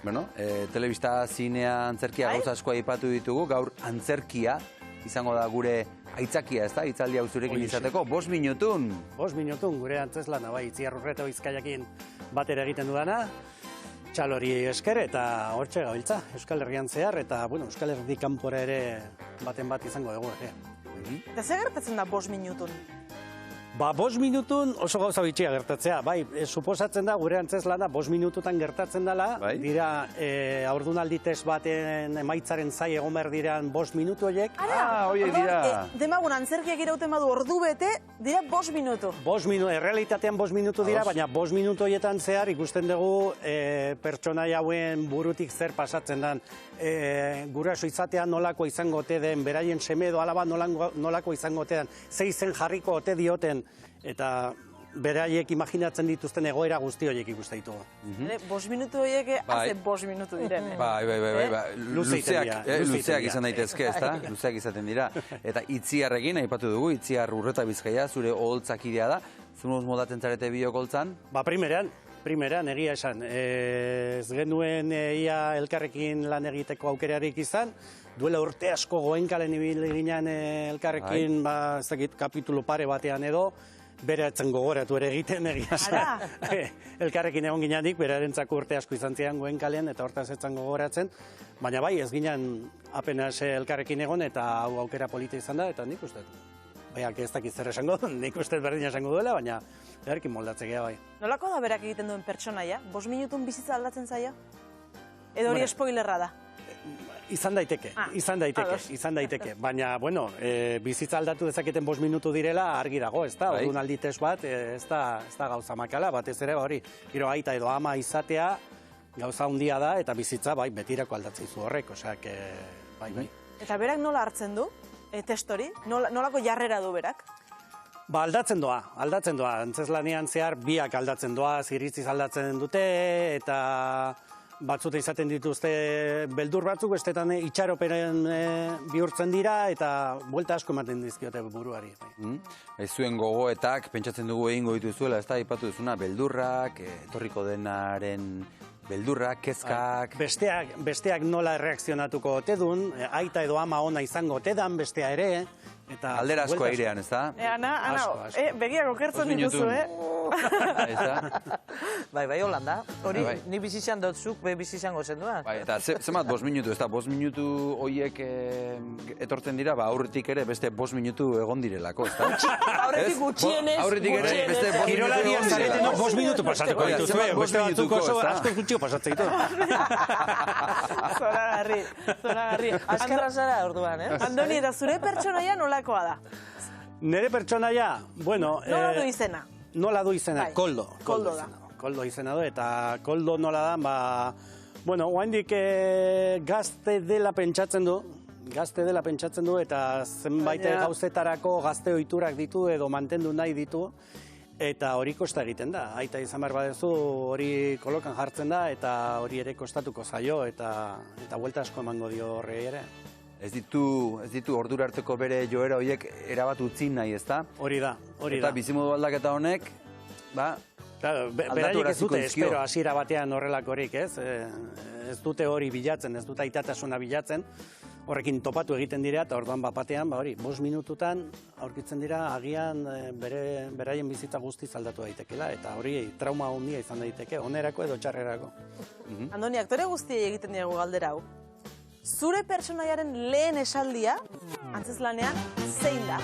Bueno, telebista, zinea, antzerkia gauza asko aipatu ditugu, gaur antzerkia izango da gure aitzakia, ez da? Hitzaldi hau zurekin izateko, 5 minutun. 5 minutun, gure antzeslana, bai, Itziar Urreto Bizkaiakin batera egiten dudana, txalori esker eta hortxe gabiltza, Euskal Herrian zehar, eta, bueno, Euskal Herri kanpora ere baten bat izango dugu, ere. Eta ze gertatzen da 5 minutun? Ba, 5 minutun oso gauza bitxia gertatzea, bai, suposatzen da gure antzeslana 5 minututan gertatzen dela, dira haurdunaldi test baten emaitzaren zai egon behar diran 5 minutu horiek. Horiek dira. Demagun antzerkiak irauten badu ordu bete, dira 5 minutu. 5 minutu, errealitatean 5 minutu dira, baina 5 minutu horietan zehar ikusten dugu pertsonai hauen burutik zer pasatzen den, guraso izatea nolako izango ote den, beraien seme edo alaba nolako izango ote den, ze izen jarriko ote dioten, eta beraiek imaginatzen dituzten egoera guzti horiek ikusten ditugu. 5 minutu horiek haze 5 minutu diren. Bai, luzeak izan daitezke, ez da? Luzeak izaten dira. Eta Itziarrekin, aipatu dugu, Itziar Urreta Bizkaia, zure oholtzakidea da. Zunuz modatzen zarete bideokoltzan? Ba, primeran, egia esan. Ez genuen ia elkarrekin lan egiteko aukerarik izan, duela urte asko Goenkalen ibili ginen elkarrekin, ez dakit, kapitulu pare batean edo, beratzen gogoratu ere egiten egia esan. Elkarrekin egon ginenik, berarentzako urte asko izan zian Goenkalen, eta hortaz etzan gogoratzen, baina bai, ez ginen apenas elkarrekin egon, eta hau aukera polita izan da, eta nik uste. Baiak ez dakit zer esango, nik uste berdina esango duela, baina beharkin moldatzea bai. Nolako da berak egiten duen pertsonaia? 5 minutun bizitza aldatzen zaia? Edo hori spoilerra da? Izan daiteke. Baina, bueno, bizitza aldatu dezaketen 5 minutu direla argi dago, ez da? Haurdunaldi test bat, ez da gauza makala, batez ere, hori, gero aita edo ama izatea, gauza handia da, eta bizitza, bai, betirako aldatzen zu horrek, oseak, bai. Eta berak nola hartzen du, test hori? Nolako jarrera du berak? Ba, aldatzen doa. Antzeslanean zehar biak aldatzen doa, iritziz aldatzen dute, eta batzute izaten dituzte beldur batzuk, bestetan itxaroperen bihurtzen dira, eta buelta asko ematen dizkiote buruari. Ez zuen gogoetak, pentsatzen dugu egingo dituzuela, ez da, ipatu duzuna, beldurrak, etorriko denaren beldurrak, kezkak... Besteak nola erreakzionatuko ote dun, aita edo ama ona izango ote dan, bestea ere, Aldera asko airean, ez da? Ana, begiak okertzen dituzu, Bai, Holanda. Hori, ni bizizan dotzuk, bizizan gozen duan. Bai, eta zemat 5 minutu, ez da, 5 minutu horiek etortzen dira, aurretik ere beste 5 minutu egon direlako, ez da? Aurretik gutxienez. Aurretik ere beste 5 minutu Kirolariak zareten 5 minutu pasatuko dituzue, beste batzuk oso asko gutxio pasatzen ditu. Zoragarri. Azkarra zara orduan, Andoni, eta zure pertsonaia nolakoa da? Nere pertsonaia, bueno... Nola du izena? Nola du izena, Koldo. Koldo da. Koldo izena du, eta Koldo nola da, bueno, oaindik gazte dela pentsatzen du, eta zenbait gauzetarako gazte ohiturak ditu edo mantendu nahi ditu, eta hori kosta egiten da. Aita izan behar badezu hori kolokan jartzen da, eta hori ere kostatuko zaio, eta buelta asko emango dio horrei ere. Ez ditu ordura arteko bere joera horiek erabat utzi nahi, ez da? Hori da. Eta bizimodu aldaketa honek, beraiek ez dute espero hasiera batean horrelakorik, ez? Ez dute hori bilatzen, ez dute aitatasuna bilatzen, horrekin topatu egiten dira, eta orduan batean, hori, 5 minututan aurkitzen dira, agian beraien bizitza guztiz aldatu daitekela, eta hori trauma handia izan daiteke, onerako edo txarrerako. Andoni, aktore guztiei egiten diegu galdera hau. Zure pertsonaiaren lehen esaldia, antzeslanean, zein da?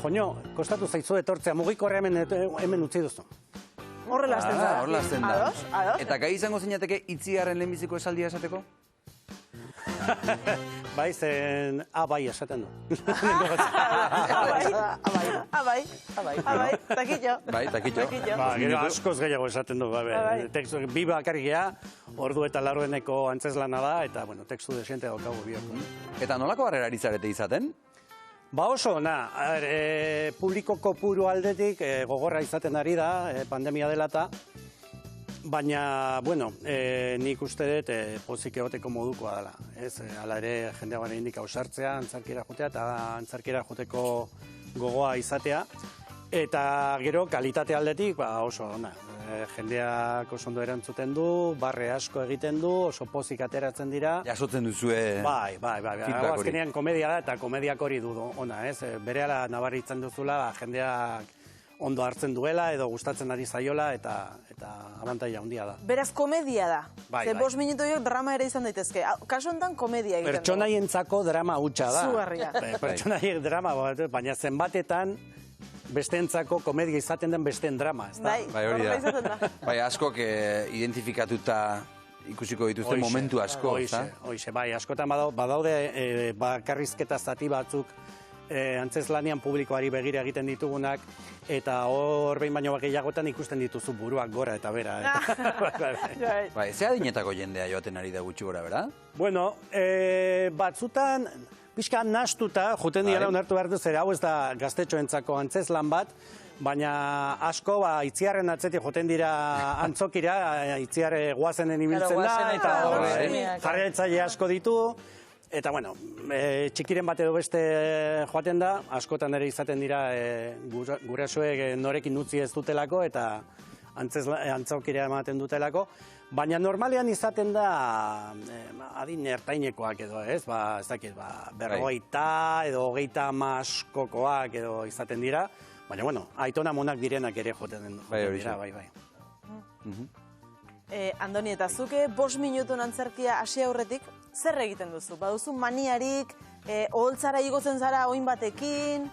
Joño, kostatu zaizu etortzea, mugikorra hemen utzi duzu. Horrela azten da. Horrela azten da. Ados? Eta gai izango zeinateke Itziarren lehenbiziko esaldia esateko? Bai, zen abai esaten du. Abai, takillo. Bai, takillo. Gero askoz gehiago esaten du. Bi bakarrik gea, ordu eta laurdeneko antzeslana da, eta, bueno, tekstu desiente daukagu bioko. Eta nolako harrera zarete izaten? Ba oso, publiko kopuru aldetik gogorra izaten ari da, pandemia dela eta, baina, bueno, nik uste dut pozik egoteko modukoa dela. Hala ere, jendea garen indik ausartzea, antzarkiera jotea, eta antzarkiera joteko gogoa izatea. Eta gero, kalitate aldetik, oso ona. Jendeak oso ondo erantzuten du, barre asko egiten du, oso pozik ateratzen dira. Jasotzen duzue Bai. feedback hori. Azkenean komedia da, eta komediak hori du ona, ez? Berehala nabaritzen duzula, jendeak ondo hartzen duela, edo gustatzen ari zaiola, eta abantaila handia da. Beraz, komedia da. Bai, Ze bai. 5 minutuiok drama ere izan daitezke. Kasu honetan, komedia egiten dugu. Pertsonaientzako drama hutsa da. Zugarria. Pertsonaiek drama, baina zenbatetan besteentzako komedia izaten den besteen drama, ez da? Bai, hori horrela da. izaten da. Bai, askok identifikatuta ikusiko dituzte momentu asko, ezta? Hoize, bai, askotan badaude bakarrizketa zati batzuk antzeslanean publikoari begira egiten ditugunak, eta hor behin baino gehiagotan ikusten dituzu buruak gora eta bera. Bai, ze adinetako jendea joaten ari da gutxi gora, bera? Bueno, batzutan, pixka nastuta, joten diala onartu behar du, zera hau ez da gaztetxoentzako antzeslan bat, baina asko, itziarren atzetik joten dira antzokira, itziarre guazenen ibiltzen da, eta jarraitzaile asko ditu, eta, bueno, txikiren bat edo beste joaten da, askotan ere izaten dira gurasoek norekin utzi ez dutelako, eta antzokira ematen dutelako, baina normalean izaten da adin ertainekoak edo, ez? Ez dakit, 50 edo 30 askokoak edo izaten dira, baina, bueno, aitona monak direnak ere joten dira, bai. Andoni, eta zuke 5 minutun antzerkia hasi aurretik, zer egiten duzu? Baduzu maniarik, oholtzara igotzen zara oin batekin?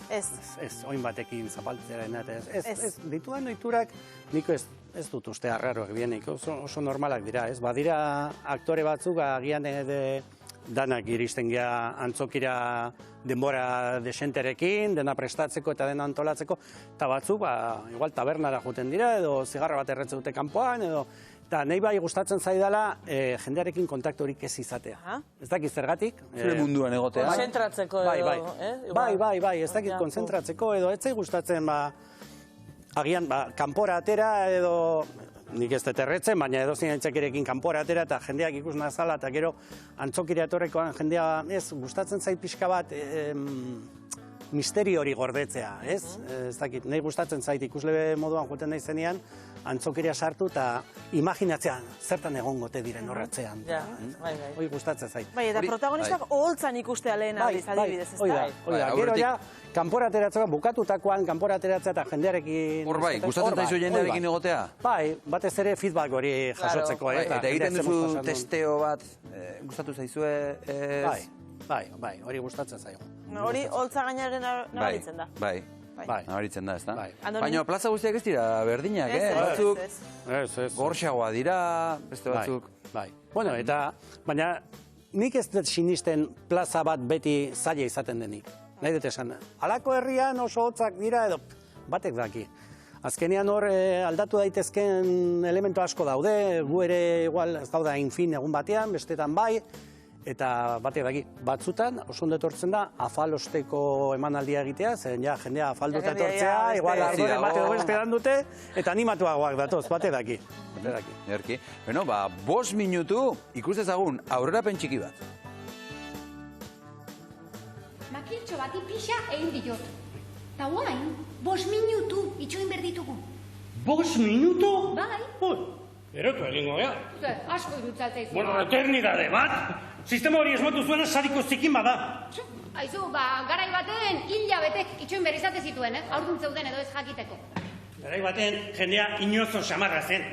Ez. Ez, oin batekin zapaltzearen, ez. Dituan oiturak, niko ez dut uste arraroak bienik, oso normalak dira, ez? Badira aktore batzuk, agian danak iristen gea antzokira denbora desenterekin, dena prestatzeko eta dena antolatzeko, eta batzuk, igual tabernara joten dira, edo zigarra bat erretzen dute kanpoan, edo... Eta nahi bai gustatzen zaidala jendearekin kontaktorik ez izatea. Ez dakit zergatik. Zure munduan egotea. Konzentratzeko edo, Bai, ez dakit konzentratzeko edo, ez zai gustatzen, agian, kanpora atera edo, nik ez dut erretzen, baina edo zinatzakirekin kanpora atera eta jendeak ikus nazala, eta gero antzokira etorrekoan jendea, ez, gustatzen zait pixka bat, misteri hori gordetzea, ez? Ez dakit, nahi gustatzen zait ikusle moduan joten nahi zenean, antzokiria sartu eta imaginatzea zertan egongote diren horratzean. Hoi gustatzen zait. Bai, eta protagonistak oholtzan ikustea lehen aldiz, adibidez, ez da? Hoi da, gero ja, kanpora ateratzea, bukatutakoan kanpora ateratzea eta jendearekin... Hor bai, gustatzen zaizu jendearekin egotea? Bai, batez ere feedback hori jasotzeko. Eta egiten duzu testeo bat, gustatu zaizue... Bai, hori gustatzen zaigu. Hori holtza gainaren nabaritzen da. Bai, nabaritzen da, ez da? Baina plaza guztiak ez dira berdinak, batzuk gorxagoa dira, beste batzuk... Bai, bueno, eta, baina nik ez dut sinisten plaza bat beti zaila izaten denik. Nahi dut esan, halako herrian oso hotzak dira edo batek daki. Azkenean hor aldatu daitezken elementu asko daude, gu ere igual ez dauda infin egun batean, bestetan bai, eta batek daki, batzutan, oso ondo etortzen da, afalosteko emanaldia egitea, zen ja, jendea afalduta etortzea, igual ardoren bate edo beste dan dute, eta animatuagoak datoz, batek daki. Erki. Beno, 5 minutu ikus dezagun aurrerapen txiki bat. Makiltxo bati pixa egin diot. Ta guain, 5 minutu itxoin berditugu. 5 minutu? Bai. Erotu egingo, ja? Asko irutzatzea izu. Bueno, eternidade bat! Sistema hori esmatu zuena sariko zikin bada. Aizu, garai baten hilabetek itxoin berri izate zituen, aurdun zeuden edo ez jakiteko. Garai baten jendea inozo samarra zen,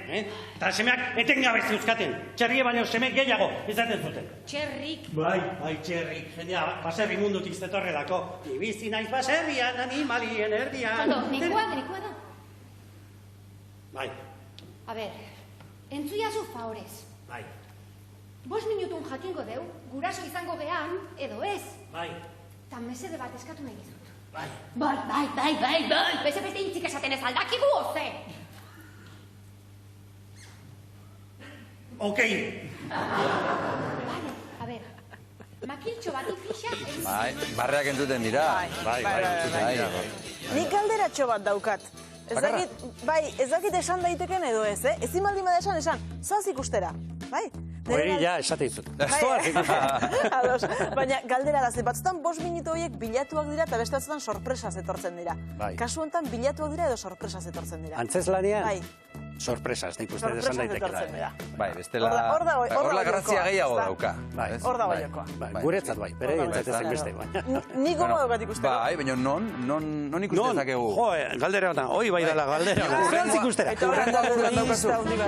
eta semeak etengabe zeuzkaten. Txerrie baino seme gehiago izaten zuten. Txerrik. Bai, txerrik. Jendea baserri mundutik zetorrelako. Ibizi naiz baserrian animalien erdian. Ondo, nikoa da. Bai. A ber, entzuiazu favorez. Bai. 5 minutun jakingo deu, guraso izango gehan, edo ez. Bai. Ta mesede bat eskatu nahi dizut. Bai. Bai. Beste intzik esaten ez aldakigu, oze. Okei. Vale, a ber, makiltxo bati pixa egin. Bai, barreak entzuten dira. Bai. Nik galderatxo bat daukat. Ez dakit esan daiteken edo ez, ezin baldin bada esan, zoaz ikustera. bai. Hori ja, esate dizut. Ados, baina galdera da, ze batzutan 5 minutu horiek bilatuak dira eta beste batzutan sorpresaz etortzen dira. Kasu honetan bilatuak dira edo sorpresaz etortzen dira. Antzezlanean? Bai. Sorpresaz, nik uste esan daitekela. Bai, bestela... Hor da grazia gehiago dauka. Hor da jokoa. Guretzat bai, bere entzatezen beste bai. Ni gogo daukat ikusteko. Bai, baina non ikuste zakegu? Jo, galdera ona, hoi bai dela galdera. Urrentz ikustera.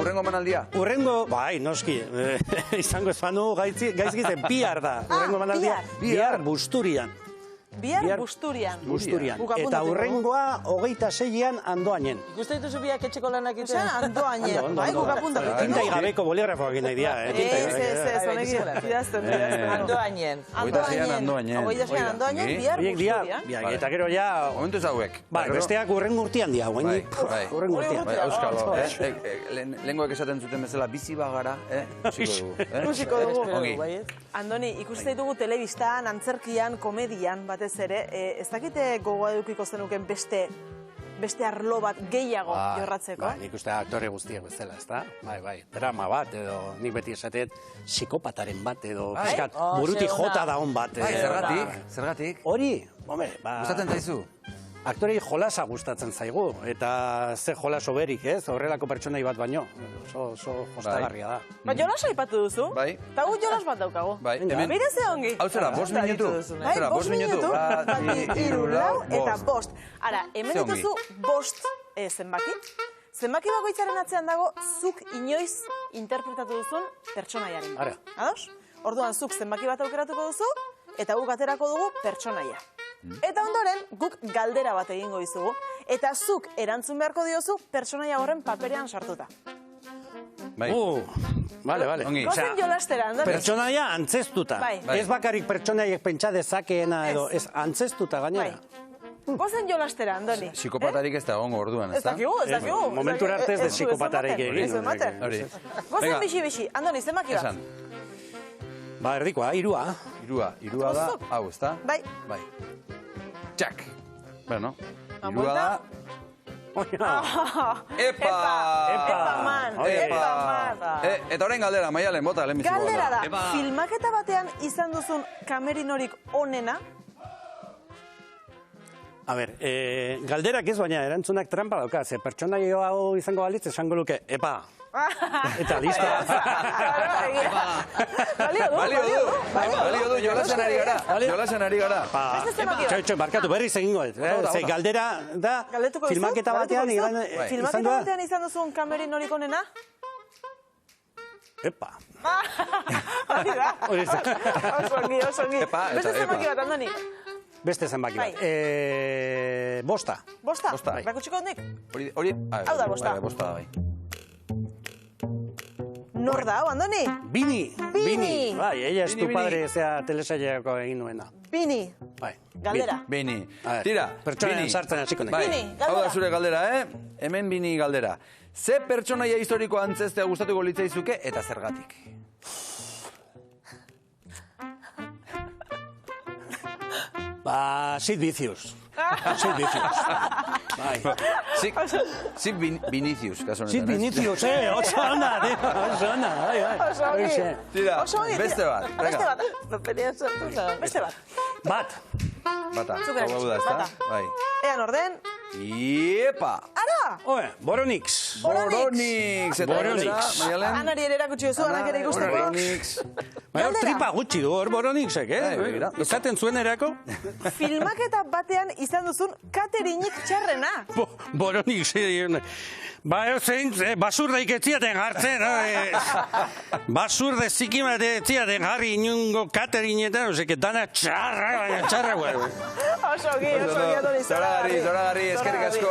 Urrengo manaldia? Urrengo, bai, noski, izango ezpanu gaizkizen, bihar da. Urrengo manaldia, bihar Busturian. Bihar Busturian. Eta urrengoa 26an Andoainen. Ikuste dituzu biak etxeko lanak Osea, Andoainen. Bai, guk apuntatuko. Tintai gabeko boligrafoak egin nahi dira. Ez, honekin, idazten. Andoainen. 26an Andoainen. 26an Andoainen, bihar Busturian. Eta gero ja... Momentu zauek. Bai, besteak urrengo urtean dira, guain. Urrengo urtean. Bai, euskalo. Lenguak esaten zuten bezala bizi bagara, Ikusiko dugu. Ongi. Andoni, ikuste ditugu telebistan, antzerkian, komedian, batez ere, ez dakite gogoa edukiko zenuken beste arlo bat gehiago jorratzeko? Bai, nik uste aktore guztiak bezala, ez da? Bai, drama bat, edo nik beti esatet psikopataren bat, edo pixkat burutik jota daun bat. Zergatik? Hori, hombre, gustatzen zaizu? Aktorei jolasa gustatzen zaigu, eta ze jolas oberik, ez? Horrelako pertsonai bat baino. Oso jostagarria da. Ba, jolas aipatu duzu. Bai. Eta gu jolas bat daukagu. Bai, hemen... Mire ze ongi. Hau zera, 5 minutu. Bai, 5 minutu. 3, 4 eta 5. Ara, hemen dituzu 5 zenbaki. Zenbaki bakoitzaren atzean dago, zuk inoiz interpretatu duzun pertsonaiaren bat. Ados? Orduan, zuk zenbaki bat aukeratuko duzu, eta guk aterako dugu pertsonaia. Eta ondoren, guk galdera bat egingo dizugu, eta zuk erantzun beharko diozu pertsonaia horren paperean sartuta. Bai. Vale. Gozen jolastera, Andoni. Pertsonaia antzestuta. Ez bakarrik pertsonaiek pentsa dezakeena edo, ez antzestuta gainera. Gozen jolastera, Andoni. Psikopatarik ez da gongo orduan, ez da? Ez dakigu. Momentura arte ez de psikopatarik egin. Gozen bixi, Andoni, zenbaki bat. Ba, erdikoa, 3. 3 da, hau, ez da? Bai. Txak. Bueno, 3 da... Epa man. Eta orain galdera, Maialen, bota, lehenbizu. Galdera da, filmaketa batean izan duzun kamerinorik onena? A ber, galderak ez baina erantzunak trampa dauka, ze pertsonaio hau izango balitz esango luke, epa. Eta listo. Balio du, jolasen ari gara. Txo, barkatu berriz egingo. Ze galdera da, filmaketa batean izan duzun kamerinorik onena? Epa. Oso ongi. Beste zenbaki bat, Andoni? Beste zenbaki bat. 5. Bosta? Bakutsiko nik? Hori, hau da, bosta. Bosta da, bai. Nor da, Andoni? Bini. Bai, ella es tu padre, zea telesaileako egin nuena. Bini. Bai. Galdera. Bini. Tira, pertsonaien sartzen hasiko nek. Bini, galdera. Hau da zure galdera, Hemen Bini galdera. Ze pertsonaia historikoa antzestea gustatuko litzaizuke eta zergatik? Ba, Sid Vicious. Bai. Sid Vinicius, kaso honetan. Sid Vinicius, oso ona, bai. Tira, beste bat. Beste bat. Bata, hau da, ez da? Bai. Ean orden. Iepa! Ara! Boronix. Anari ere erakutsi duzu, anak ere ikusteko. Boronix. Baina tripa gutxi du hor Boronixek, Izaten zuen erako? Filmaketa batean izan duzun cateringic txarrena. Boronix, ba, zein, basurdaik etziaten hartzen, basurde zikimat etziaten jarri inungo cateringetan, dana txarra, Oso gi, Andoni, zoragarri, eskerrik asko.